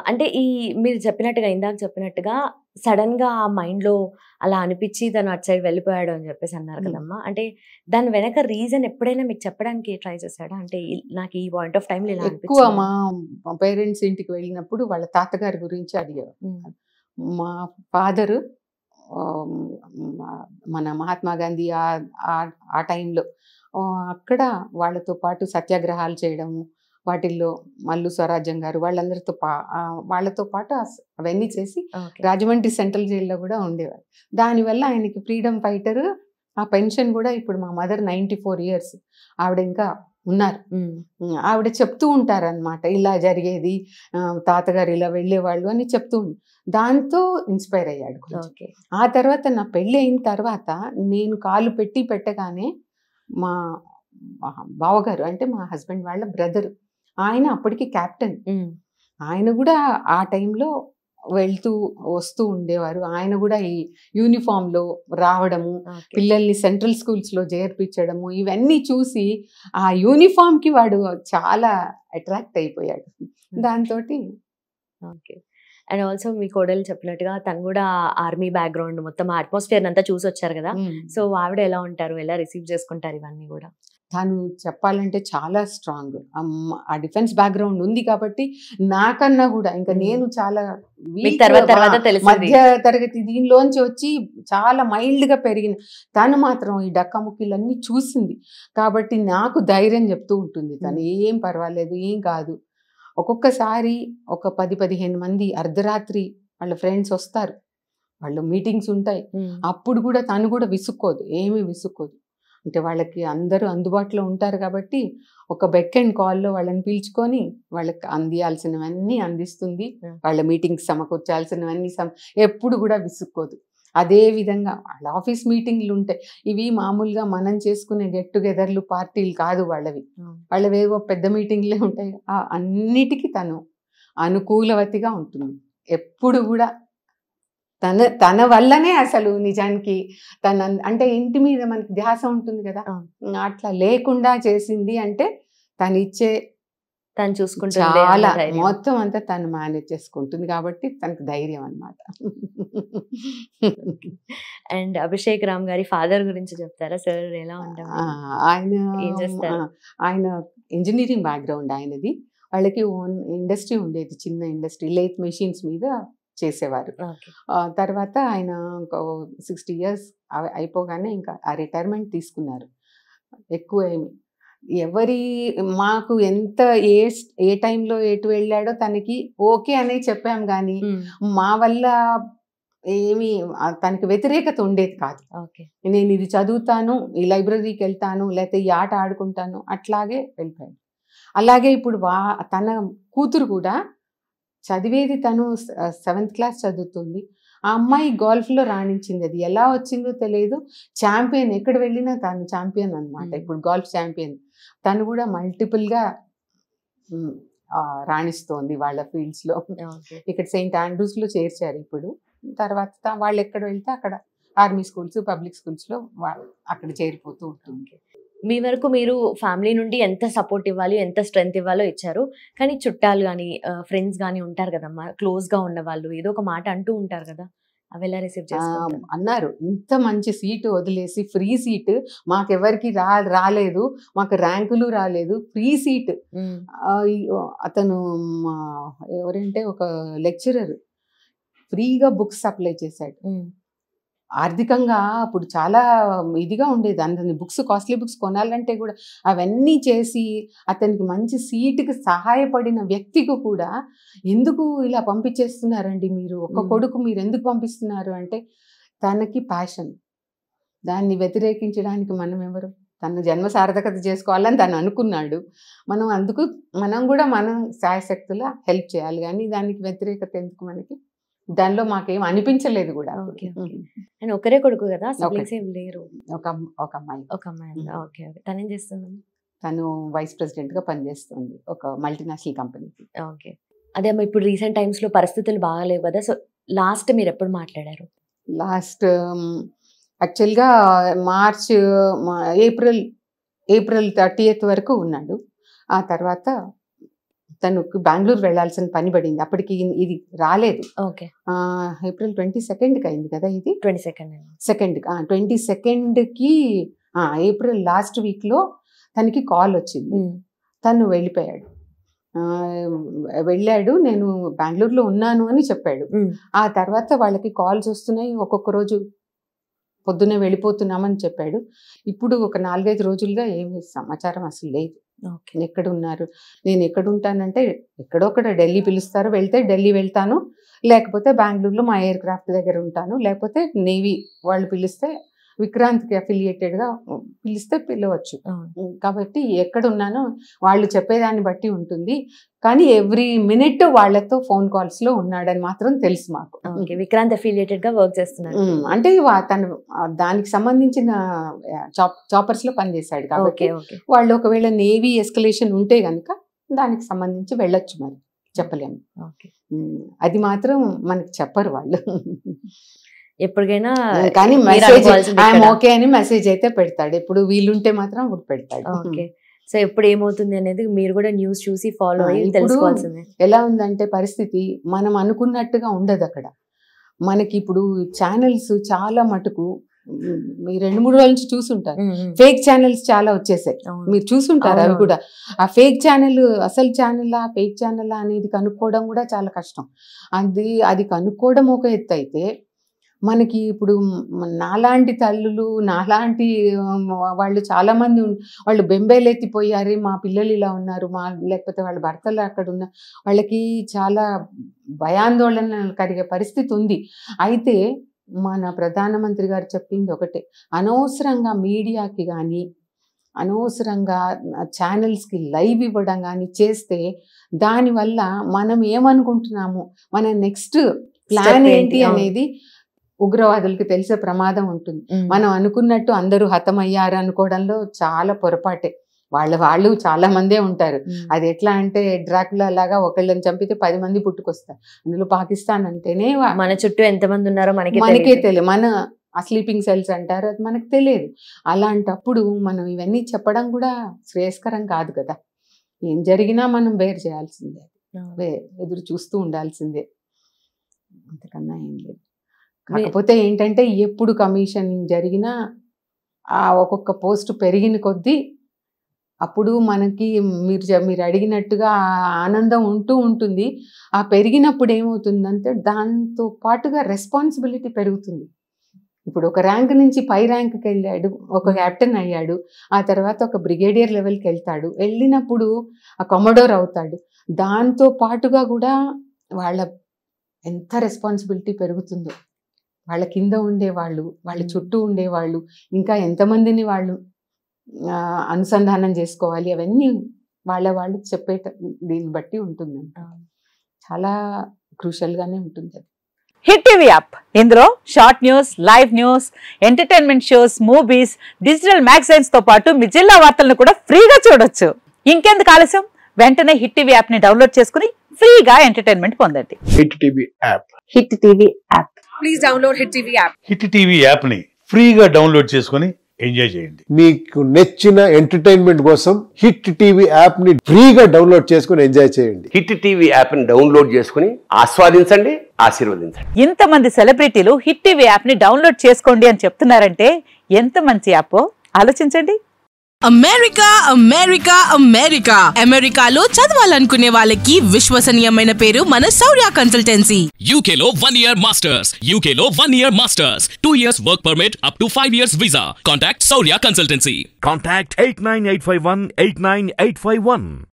అంటే మీరు చెప్పినట్టుగా ఇందాక చెప్పినట్టుగా సడెన్‌గా ఆ మైండ్‌లో అలా అనిపిచ్చి తను అటు సైడ్ వెళ్ళిపోయాడు అని చెప్పేసి అన్నారు హ్మ్. కదమ్మా! అంటే దాని వెనక రీజన్ ఎప్పుడైనా మీకు చెప్పడానికి ట్రై చేసాడా? అంటే నాకు ఈ పాయింట్ ఆఫ్ టైమ్‌లో ఇలా ఎక్కువ మా అనిపిచ్చిందని. పేరెంట్స్ ఇంటికి వెళ్ళినప్పుడు వాళ్ళ తాతగారి గురించి అడిగేవారు. హ్మ్. మా ఫాదరు ఆహ్, మ మన మహాత్మా గాంధీ ఆ టైంలో అక్కడ వాళ్ళతో పాటు సత్యాగ్రహాలు చేయడము, వాటిల్లో మల్లు స్వరాజ్యం గారు వాళ్ళతో పాటు అవన్నీ చేసి ఓకే. రాజమండ్రి సెంట్రల్ జైల్‌లో గూడా ఉండేవారు. దానివల్ల ఆయనకి ఫ్రీడమ్ ఫైటర్ ఆ పెన్షన్ గూడా ఇప్పుడు మా మదర్ 94 ఇయర్స్ ఆవిడ ఇంకా ఉన్నారు. హ్మ్. ఆవిడ చెప్తూ ఉంటారనమాట. ఇలా జరిగేది, తాతగారు ఇలా వెళ్ళేవాళ్ళు అని దాంతో ఇన్‌స్పైర్ అయ్యాడు కొంచెం. ఓకే. ఆ తర్వాత నా పెళ్లి అయిన తర్వాత నేను కాలు పెట్టగానే మా మా బావగారు అంటే మా హస్బెండ్ వాళ్ళ బ్రదర్ ఆయన అప్పటికి కెప్టెన్. హ్మ్. ఆయన గూడా ఆ టైంలో వెళ్తూ, వస్తూ ఉండేవారు. ఆయన గూడా ఈ యూనిఫార్మ్‌లో రావడము, ఓకే. పిల్లల్ని సెంట్రల్ స్కూల్స్‌లో చేర్పించడము, ఇవన్నీ చూసి ఆ యూనిఫార్మ్‌కి వాడు చాలా అట్రాక్ట్ అయిపోయాడు. దాంతోటి ఓకే. అండ్ ఆల్సో మీ కోడలు చెప్పినట్టుగా తను గూడా ఆర్మీ బ్యాక్‌గ్రౌండ్ మొత్తం ఆ అట్మాస్ఫియర్‌నంతా చూసొచ్చారు గదా! హ్మ్. సో, ఆవిడ ఎలా ఉంటారు? ఎలా రిసీవ్ చేసుకుంటారు ఇవన్నీ గూడా? తను చెప్పాలంటే చాలా స్ట్రాంగ్. ఆ డిఫెన్స్ బ్యాక్‌గ్రౌండ్ ఉంది కాబట్టి నాకన్నా గూడా ఇంకా హ్మ్. నేను చాలా మీకు వీక్ తర్వాత తెలిసింది. మధ్య తరగతి దీనిలోంచి వచ్చి చాలా మైల్డ్‌గా పెరిగిన తను మాత్రం ఈ డక్కాముక్కీలన్నీ చూసింది. కాబట్టి నాకు ధైర్యం చెప్తూ ఉంటుంది తను. హ్మ్. "ఏం పర్వాలేదు, ఏం కాదు." ఒక్కొక్కసారి ఒక 10, 15 మంది అర్ధరాత్రి వాళ్ళ ఫ్రెండ్స్ వస్తారు. వాళ్ళ మీటింగ్స్ ఉంటాయి. హ్మ్. అప్పుడు గూడా తను గూడా విసుక్కోదు. ఏమీ విసుక్కోదు. అంటే వాళ్ళకి అందరూ అందుబాటులో ఉంటారు కాబట్టి, ఒక బెక్ అండ్ కాల్‌లో వాళ్ళని పిలుచుకొని, వాళ్ళకి అందియాల్సినవన్నీ అందిస్తుంది. హ్మ్. వాళ్ళ మీటింగ్స్ సమకూర్చాల్సినవన్నీ ఎప్పుడు గూడా విసుక్కోదు. అదే విధంగా వాళ్ళ ఆఫీస్ మీటింగ్‌లుంటాయి. ఇవి మామూలుగా మనం చేసుకునే గెట్ టుగెదర్‌లు, పార్టీలు కాదు వాళ్ళవి. అవును. వాళ్ళవేవో పెద్ద మీటింగ్‌లే ఉంటాయి. అన్నిటికి తను అనుకూలవతిగా ఉంటుంది. ఎప్పుడు గూడా తన వల్లనే అసలు నిజానికి అంటే ఇంటి మీద మనకి ధ్యాస ఉంటుంది గదా! అవును. అట్లా లేకుండా చేసింది అంటే తనిచ్చే తను చూసుకుంటుంది అన్న చాలా ధైర్యం. మొత్తం అంతా తను మేనేజ్ చేసుకుంటుంది కాబట్టి తనకు ధైర్యం అన్నమాట. ఓకే. అండ్ అభిషేక్ రామ్ గారి ఫాదర్ గురించి చెప్తారా? సార్ ఎలా ఆ! ఉండేవారు? ఆయన ఏం చేస్తారు? ఆయన ఇంజినీరింగ్ బ్యాక్‌గ్రౌండ్ ఆయనది. వాళ్ళకి ఓన్ ఇండస్ట్రీ ఉండేది. చిన్న ఇండస్ట్రీ. లేత్ మెషిన్స్ మీద చేసేవారు. ఓకే. తర్వాత ఆయన ఇంకో 60 ఇయర్స్ అయిపోగానే ఇంకా ఆ రిటైర్మెంట్ తీసుకున్నారు. ఎక్కువ ఏమి ఎవరి మాకు ఎంత ఏ టైంలో ఎటు వెళ్ళాడో తనకి ఓకే అనే చెప్పాం గానీ, హ్మ్. మా వల్ల ఏమి తనకి వ్యతిరేకత ఉండేది కాదు. ఓకే. నేనిది చదువుతాను, ఈ లైబ్రరీకెళ్తాను, లేతే ఈ ఆట ఆడుకుంటాను అట్లాగే వెళ్ళిపోయాడు. అలాగే ఇప్పుడు తన కూతురు కూడా చదివేది తను సెవెంత్ క్లాస్ చదువుతుంది. ఆ అమ్మాయి గోల్ఫ్‌లో రాణించింది. అది ఎలా వచ్చిందో తెలీదు. చాంపియన్ ఎక్కడ వెళ్ళినా తను చాంపియన్ అన్నమాట. హ్మ్. ఇప్పుడు గోల్ఫ్ చాంపియన్. తను కూడా మల్టిపుల్‌గా హ్మ్. రాణిస్తోంది వాళ్ళ ఫీల్డ్స్‌లో. ఓకే. ఇక్కడ సెయింట్ ఆండ్రూస్‌లో చేర్చారు ఇప్పుడు. తర్వాత వాళ్ళెక్కడ వెళ్తే అక్కడ ఆర్మీ స్కూల్స్, పబ్లిక్ స్కూల్స్‌లో అక్కడ చేరిపోతూ ఉంటుంది. ఓకే. మీ వరకు మీరు ఫ్యామిలీ నుండి ఎంత సపోర్ట్ ఇవ్వాలి, ఎంత స్ట్రెంత్ ఇవ్వాలో ఇచ్చారు. కానీ చుట్టాలు గాని, ఫ్రెండ్స్ గాని ఉంటారు గదమ్మా! క్లోజ్‌గా ఉన్నవాళ్ళు ఏదో ఒక మాట అంటూ ఉంటారు గదా! అవెలా రిసీవ్ చేసుకుంటారు? అన్నారు. "ఇంత మంచి సీటు వదిలేసి ఫ్రీ సీటు మాకెవరికీ రాలేదు. మాకు ర్యాంకులు రాలేదు. Free seat." హ్మ్. అతను మా ఎవరంటే ఒక లెక్చరర్ ఫ్రీగా బుక్స్ సప్లై చేశాడు. హ్మ్. ఆర్థికంగా అప్పుడు చాలా ఇదిగా ఉండేది. అందరిని కాస్ట్‌లీ బుక్స్ కొనాలంటే గూడా అవన్నీ చేసి అతనికి మంచి సీట్‌కి సహాయపడిన వ్యక్తికి కూడా ఎందుకు ఇలా పంపించేస్తున్నారండి మీరు? ఒక్క హ్మ్. కొడుకు మీరెందుకు పంపిస్తున్నారు అంటే తనకి ప్యాషన్. దాన్ని వ్యతిరేకించడానికి మనమెవరు? తన జన్మ సార్థకత చేసుకోవాలని తను అనుకున్నాడు. అందుకు మనం గూడా శాయశక్తులా హెల్ప్ చేయాలి గానీ దానికి వ్యతిరేకత ఎందుకు మనకి? దానిలో మాకేం అనిపించలేదు గూడా అప్పుడు. ఓకే. ఓకే. ఆయన ఒక్కరే కొడుకు గదా! ఒకటి. సిబ్లింగ్స్ ఏం లేరు. ఒక అమ్మాయి. ఒక అమ్మాయి ఉందా? హ్మ్. ఓకే. ఓకే. తనేం చేస్తుందమ్మా? తను వైస్ ప్రెసిడెంట్‌గా పనిచేస్తుంది. ఒక మల్టీనేషనల్ కంపెనీకి. ఓకే. అదే అమ్మా ఇప్పుడు రీసెంట్ టైమ్స్‌లో పరిస్థితులు బాగాలేవు గదా! సో, లాస్ట్ మీరెప్పుడు మాట్లాడారు? లాస్ట్ యాక్చువల్‌గా మార్చ్ మ ఏప్రిల్ 30th వరకు ఉన్నాడు. ఆ తర్వాత తనకు బెంగళూరు వెళ్లాల్సిన పని పడింది. అప్పటికి ఇది రాలేదు. ఓకే. ఏప్రిల్ 22కి అయింది కదా ఇది. 22nd 22కి ఏప్రిల్ లాస్ట్ వీక్ లో తనకి కాల్ వచ్చింది. తను వెళ్ళిపోయాడు. వెళ్ళాడు, నేను బెంగళూరులో ఉన్నాను అని చెప్పాడు. ఆ తర్వాత వాళ్ళకి కాల్స్ వస్తున్నాయి, ఒక్కొక్క రోజు పొద్దున్నే వెళ్ళిపోతున్నామని చెప్పాడు. ఇప్పుడు ఒక 4-5 రోజులుగా ఏమి సమాచారం అసలు లేదు. ఎక్కడున్నారు, నేను ఎక్కడుంటానంటే ఎక్కడొక్కడ ఢిల్లీ పిలుస్తారు, వెళ్తే ఢిల్లీ వెళ్తాను, లేకపోతే బెంగళూరులో మా ఎయిర్ క్రాఫ్ట్ దగ్గర ఉంటాను, లేకపోతే నేవీ వాళ్ళు పిలిస్తే విక్రాంత్కి అఫిలియేటెడ్గా పిలిస్తే పిలవచ్చు. కాబట్టి ఎక్కడున్నానో వాళ్ళు చెప్పేదాన్ని బట్టి ఉంటుంది. కానీ ఎవ్రీ మినిట్ వాళ్ళతో ఫోన్ కాల్స్ లో ఉన్నాడని మాత్రం తెలుసు మాకు. విక్రాంత్ అఫిలియేటెడ్ గా వర్క్ చేస్తున్నారు అంటే తను దానికి సంబంధించిన చాపర్స్ లో పనిచేశాడు కాబట్టి వాళ్ళు ఒకవేళ నేవీ ఎస్కలేషన్ ఉంటే గనక దానికి సంబంధించి వెళ్ళొచ్చు, మరి చెప్పలేము. అది మాత్రం మనకి చెప్పరు వాళ్ళు. ఎప్పటికైనా కానీ మెసేజ్ ఐఎమ్ ఓకే అని మెసేజ్ అయితే పెడతాడు. ఎప్పుడు వీలుంటే మాత్రం అప్పుడు పెడతాడు. ఓకే. సో ఎప్పుడు ఏమవుతుంది అనేది మీరు కూడా న్యూస్ చూసి ఫాలో అయ్యి తెలుసుకోవాల్సిందే. ఎలా ఉందంటే పరిస్థితి మనం అనుకున్నట్టుగా ఉండదు అక్కడ. మనకి ఇప్పుడు ఛానల్స్ చాలా మటుకు మీరు 2-3 రోజుల నుంచి చూసుంటారు, ఫేక్ ఛానల్స్ చాలా వచ్చేసాయి, మీరు చూసుంటారు అవి కూడా. ఆ ఫేక్ ఛానల్ అసలు ఛానలా ఫేక్ ఛానలా అనేది కనుక్కోవడం కూడా చాలా కష్టం. అది కనుక్కోవడం ఒక ఎత్తు అయితే, మనకి ఇప్పుడు నాలాంటి తల్లులు నాలాంటి వాళ్ళు చాలా మంది వాళ్ళు బెంబేలెత్తిపోయారు, మా పిల్లలు ఇలా ఉన్నారు, లేకపోతే వాళ్ళ భర్తలు అక్కడ ఉన్న వాళ్ళకి చాలా భయాందోళన కలిగే పరిస్థితి ఉంది. అయితే మన ప్రధానమంత్రి గారు చెప్పింది ఒకటే, అనవసరంగా మీడియాకి కానీ అనవసరంగా ఛానల్స్కి లైవ్ ఇవ్వడం కానీ చేస్తే దానివల్ల మనం ఏమనుకుంటున్నాము, మన నెక్స్ట్ ప్లాన్ ఏంటి అనేది ఉగ్రవాదులకి తెలిసే ప్రమాదం ఉంటుంది. మనం అనుకున్నట్టు అందరూ హతమయ్యారు అనుకోవడంలో చాలా పొరపాటే. వాళ్ళు చాలా మందే ఉంటారు. అది ఎట్లా అంటే డ్రాకులా లాగా ఒకళ్ళని చంపితే 10 మంది పుట్టుకొస్తారు. అందులో పాకిస్తాన్ అంటేనే మన చుట్టూ ఎంతమంది ఉన్నారో మనకే తెలియదు. మన స్లీపింగ్ సెల్స్ అంటారు, అది మనకు తెలియదు. అలాంటప్పుడు మనం ఇవన్నీ చెప్పడం కూడా శ్రేయస్కరం కాదు కదా. ఏం జరిగినా మనం బేర్ చేయాల్సిందే, ఎదురు చూస్తూ ఉండాల్సిందే, అంతకన్నా ఏం లేదు. కాకపోతే ఏంటంటే ఎప్పుడు కమిషనింగ్ జరిగినా ఆ ఒక్కొక్క పోస్ట్ పెరిగిన కొద్దీ అప్పుడు మనకి మీరు అడిగినట్టుగా ఆనందం ఉంటుంది. ఆ పెరిగినప్పుడు ఏమవుతుందంటే దాంతో పాటుగా రెస్పాన్సిబిలిటీ పెరుగుతుంది. ఇప్పుడు ఒక ర్యాంక్ నుంచి పై ర్యాంక్కి వెళ్ళాడు, ఒక క్యాప్టెన్ అయ్యాడు, ఆ తర్వాత ఒక బ్రిగేడియర్ లెవెల్కి వెళ్తాడు, వెళ్ళినప్పుడు ఆ కమోడోర్ అవుతాడు. దాంతో పాటుగా కూడా వాళ్ళ ఎంత రెస్పాన్సిబిలిటీ పెరుగుతుందో, వాళ్ళ కింద ఉండేవాళ్ళు, వాళ్ళ చుట్టూ ఉండేవాళ్ళు, ఇంకా ఎంతమందిని వాళ్ళు అనుసంధానం చేసుకోవాలి, అవన్నీ వాళ్ళు చెప్పే దీన్ని బట్టి ఉంటుంది. చాలా క్రూషియల్గానే ఉంటుంది అది. హిట్ టీవీ యాప్, ఇందులో short news, live news, entertainment shows, movies, digital magazines తో పాటు మీ జిల్లా వార్తలను కూడా ఫ్రీగా చూడొచ్చు. ఇంకెందుకు ఆలస్యం, వెంటనే హిట్ టీవీ యాప్ ని డౌన్లోడ్ చేసుకుని ఫ్రీగా ఎంటర్టైన్మెంట్ పొందండి. Hit TV app. Hit TV app. Please download hit TV app. Hit TV app ని ఫ్రీగా డౌన్లోడ్ చేసుకుని ఎంజాయ్ చేయండి. మీకు నచ్చిన ఎంటర్టైన్మెంట్ కోసం హిట్ టీవీ యాప్ ని ఫ్రీగా డౌన్లోడ్ చేసుకుని ఎంజాయ్ చేయండి. హిట్ టీవీ యాప్ ని డౌన్లోడ్ చేసుకుని ఆస్వాదించండి, ఆశీర్వదించండి. ఇంతమంది సెలబ్రిటీలు హిట్ టీవీ యాప్ ని డౌన్లోడ్ చేసుకోండి అని చెప్తున్నారంటే ఎంత మంచి యాప్ ఆలోచించండి. అమెరికా అమెరికా అమెరికా అమెరికాలో చదవాలనుకునే వాళ్ళకి విశ్వసనీయమైన పేరు మన శౌర్య కన్సల్టెన్సీ. UK లో 1 year masters, UK లో 1 year masters, 2 years work permit up to 5 years visa. Contact Saurya Consultancy. Contact 89851 89851.